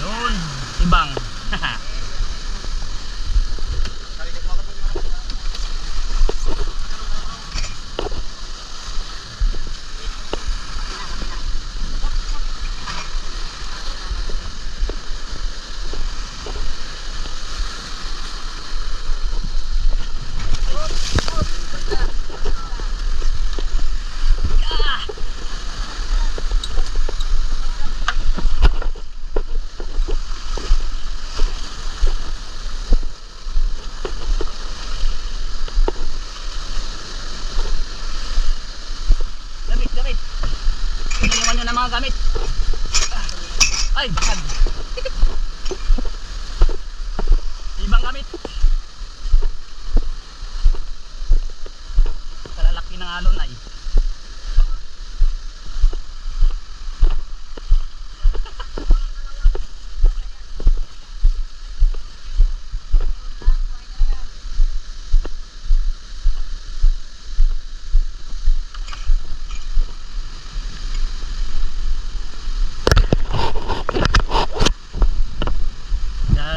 Yun, ibang. Gamit. Iniwan nyo ng mga gamit. Ay, bakad. Ibang gamit. Kalalaki ng alon ay.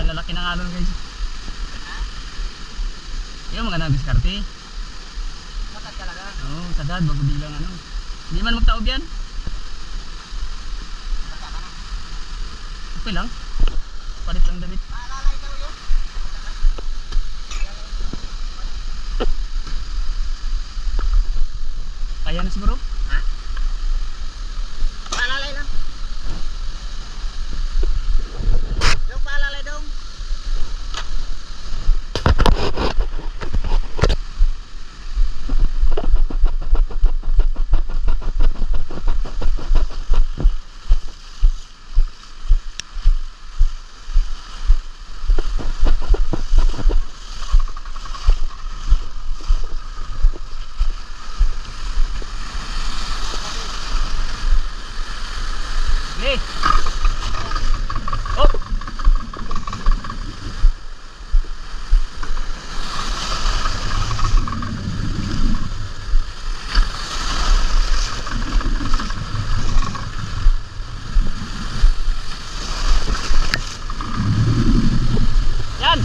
Lalaki ng alon guys. Yung mga nabiskarte. Sakad talaga? Oo, sagad, bago bilang ano. Hindi man magtaob yan. Okay lang. Palit lang damit. Kaya na siguro? Ha? Paalalay lang. Yung paalalay dong. Nih. Oh. Yan.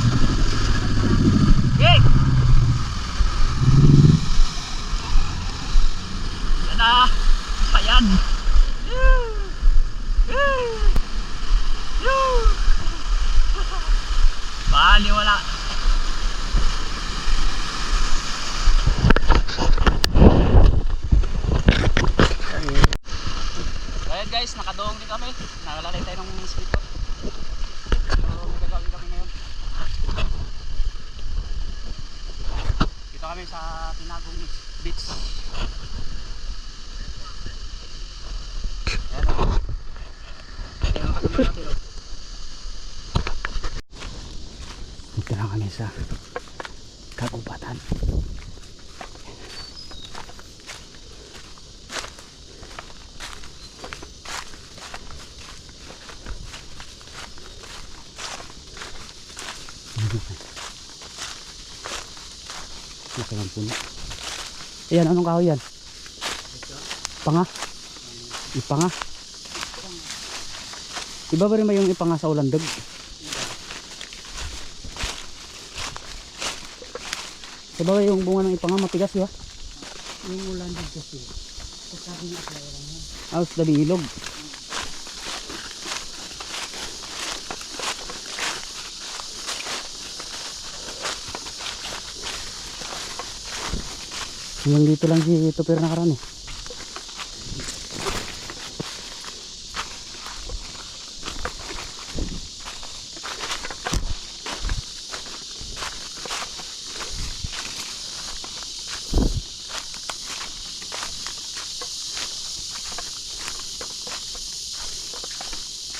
Okay. Yan na. Ayan. Bali wala. Ayan guys, nakadoong din kami. Nakalalay tayo ng speedboat. So may gagawin kami ngayon. Dito kami sa Tinagong Beach. Ayan o. Ayan ang katuloy natin o. Dito lang kami sa kagubatan. Nakalang puno. Ayan, anong kahoy yan? Panga? Ipanga? Iba ba rin ba yung ipanga sa ulandog? Diba yung bunga ng ipanga matigas, di ba? Yung ulandog kasi. Sasabi niya sa ilang yan. Ah, sa dabi ilog. Hanggang dito lang si Tupir nakaraan eh.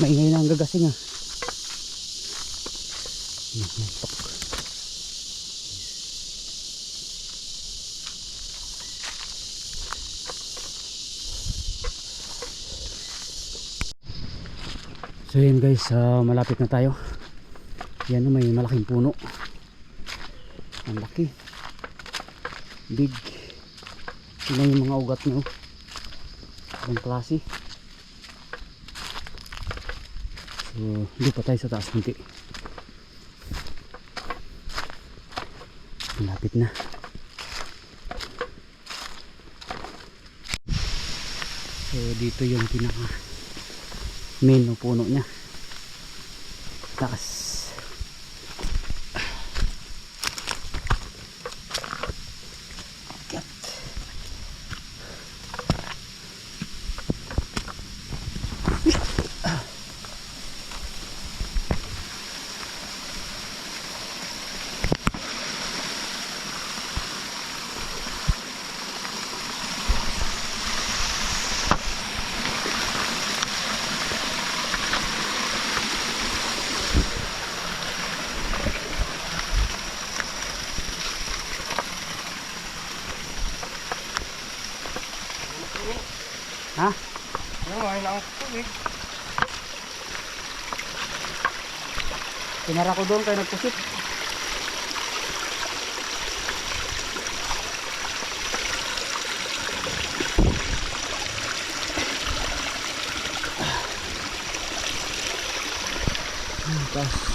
Maingay na ang gagasing ah. So yun guys, malapit na tayo. Yan, may malaking puno. Ang laki. Big. Tingnan yung mga ugat nyo. Ang klase. So, hindi pa tayo sa taas kunti. Malapit na. So, dito yung pinaka main o puno niya. Taas. Akyat. Ha? Pinara ko doon kayo nagpusit. Tapos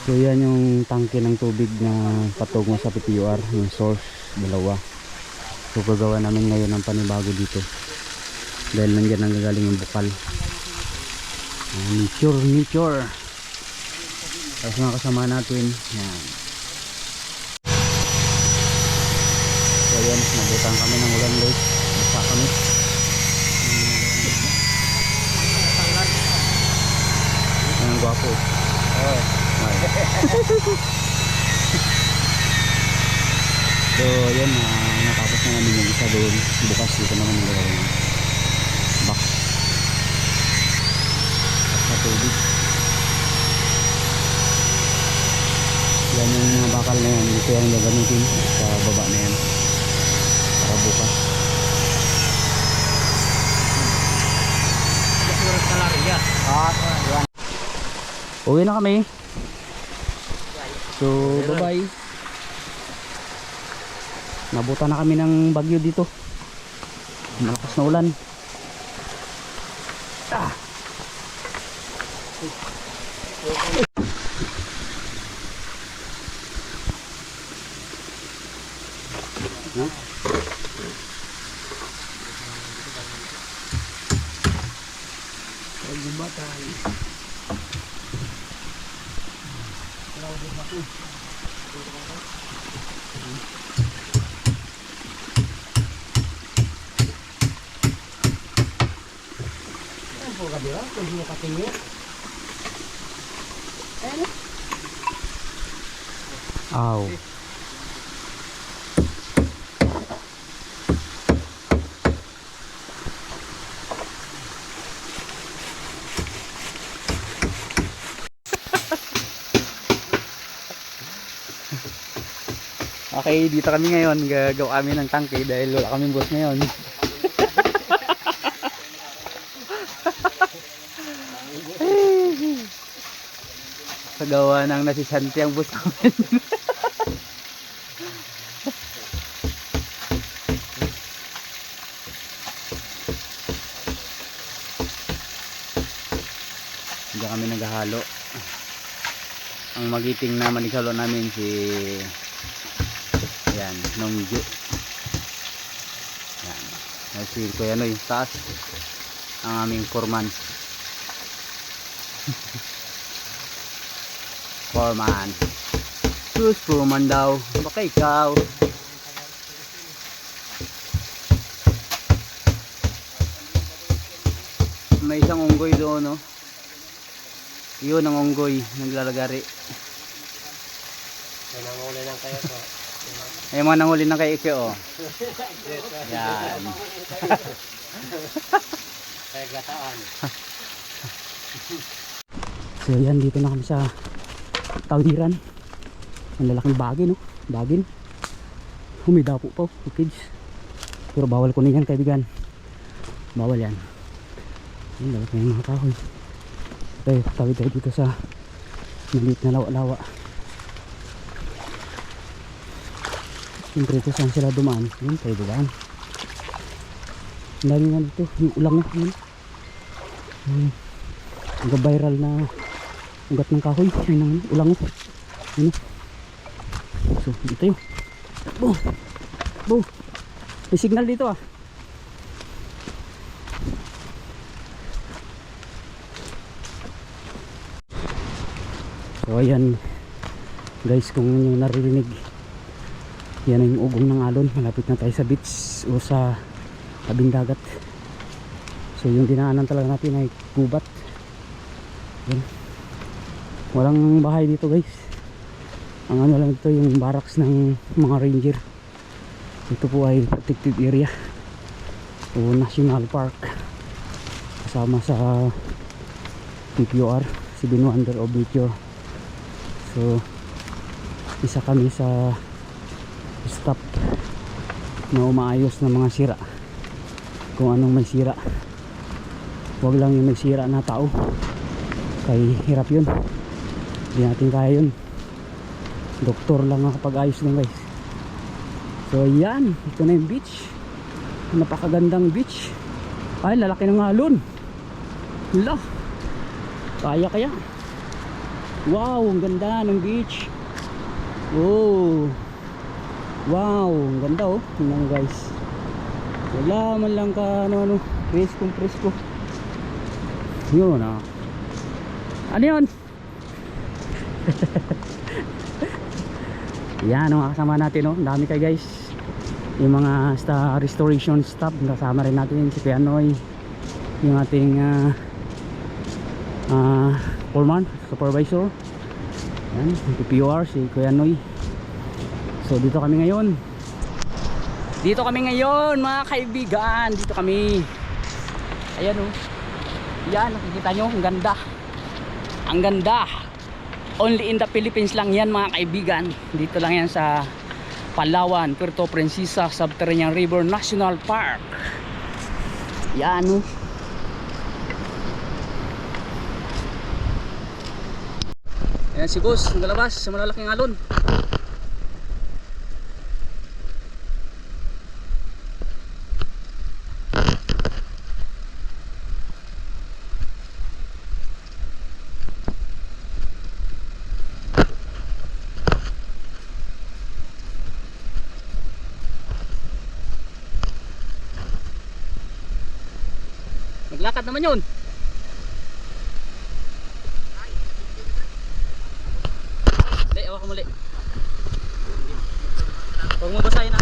so yan yung tangke ng tubig na patungo sa PTUR, yung source, dalawa. So gagawa namin ngayon ng panibago dito dahil nandiyan ang gagaling yung bukal. Nature. Tapos mga kasama natin yan. So yan, nabutang kami ng ulan guys. Basta kami. Yan ang gwapo. So yun, natapos na namin yung isa doon. Bukas dito naman yung gagawin box sa tubig. Yan yung mga bakal na yan, dito yung gagamitin sa baba na yan para bukas. Uwi na kami. So bye bye. Nabuta na kami ng bagyo dito. Malakas na ulan. Aw. Okay, dito kami ngayon. Gagawa kami ng tangke dahil wala kaming boss ngayon. Pagawa ng nasisanti ang boss namin. Diyan kami naghahalo. Ang magiting na manisalo namin si yan, Nongju. Yan. Si Kuya Noy, taas. Ang aming foreman. Foreman. Who's foreman daw? Baka ikaw. May isang unggoy doon, no? Yun ang unggoy, naglalagari. May nanguli lang kayo po. Ay mga nanguli na kay Ike, oh. Yan. Kaya gataan. So yan, dito na kami sa tawiran. Ang lalaking bagin, no? Bagin. Humidapo pa, kids. Pero bawal ko na yan, kaibigan. Bawal yan. Yan, dapat na yung mga kahoy. Tayo, tawid tayo dito sa maliit na lawa-lawa. Siyempre ito saan sila dumaan. Yun, tayo dumaan. Ang dami nga dito, yung ulang na. Yun. Nag-viral na ugat ng kahoy. Ayun ang ulang. Yun. So, dito yun. Bo! Bo! May signal dito, ah. So ayan guys, kung yung naririnig, yan ang ugong ng alon. Malapit na tayo sa beach o sa tabing dagat. So yung dinaanan talaga natin ay gubat. Yan. Walang bahay dito guys. Ang ano lang ito, yung barracks ng mga ranger. Ito po ay protected area o national park, kasama sa PPOR, Seven Wonders of Nature. So isa kami sa staff na umaayos ng mga sira, kung anong may sira. Huwag lang yung may sira na tao, kay hirap yun, hindi natin kaya yun. Doktor lang ang kapag-ayos nun guys. So yan, ito na yung beach. Napakagandang beach. Ay, lalaki ng alon. Hala, kaya. Wow, ang ganda ng beach. Oh, wow, ang ganda oh. Tingnan guys, wala man lang ka ano, presko. Yun ah. Ano yun? Yan ang kasama natin, oh. Ang dami kayo guys. Yung mga restoration staff, kasama rin natin si Pianoy, yung ating foreman, supervisor. Yan, PPOR, si Kuya Noy. So dito kami ngayon. Mga kaibigan. Dito kami. Ayan oh. Yan, nakikita nyo, ang ganda. Ang ganda. Only in the Philippines lang yan mga kaibigan. Dito lang yan sa Palawan, Puerto Princesa Subterranean River National Park. Yan oh. Ayan si Gus, nagalabas sa malalaking alon. Naglakad naman yun. Awa ka muli. Huwag mo basahin na.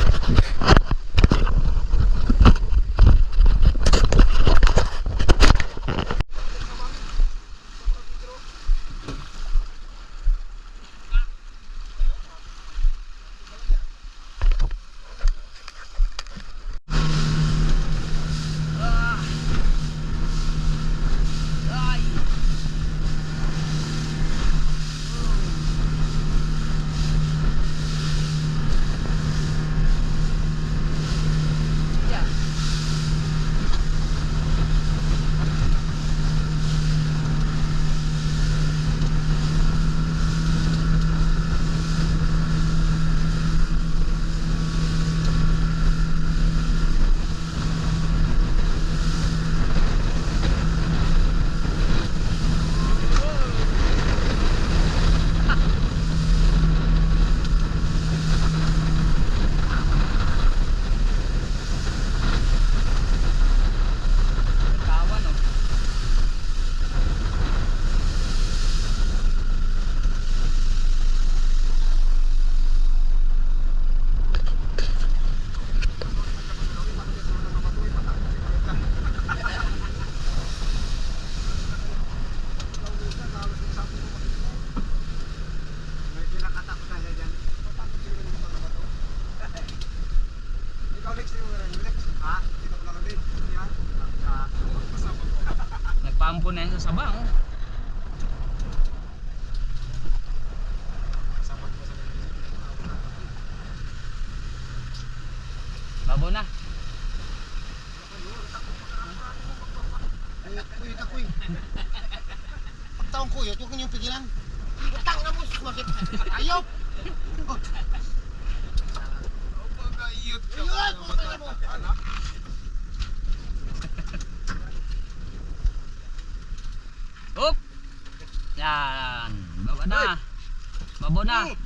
Babaw na. Uy, takoy. Pagtaong ko yun, huwag niyong pigilan. Utang na mo, sumakit. Ayop! Ayop! Ayop! Mo. Hop! Yan. Baba na. Babaw na.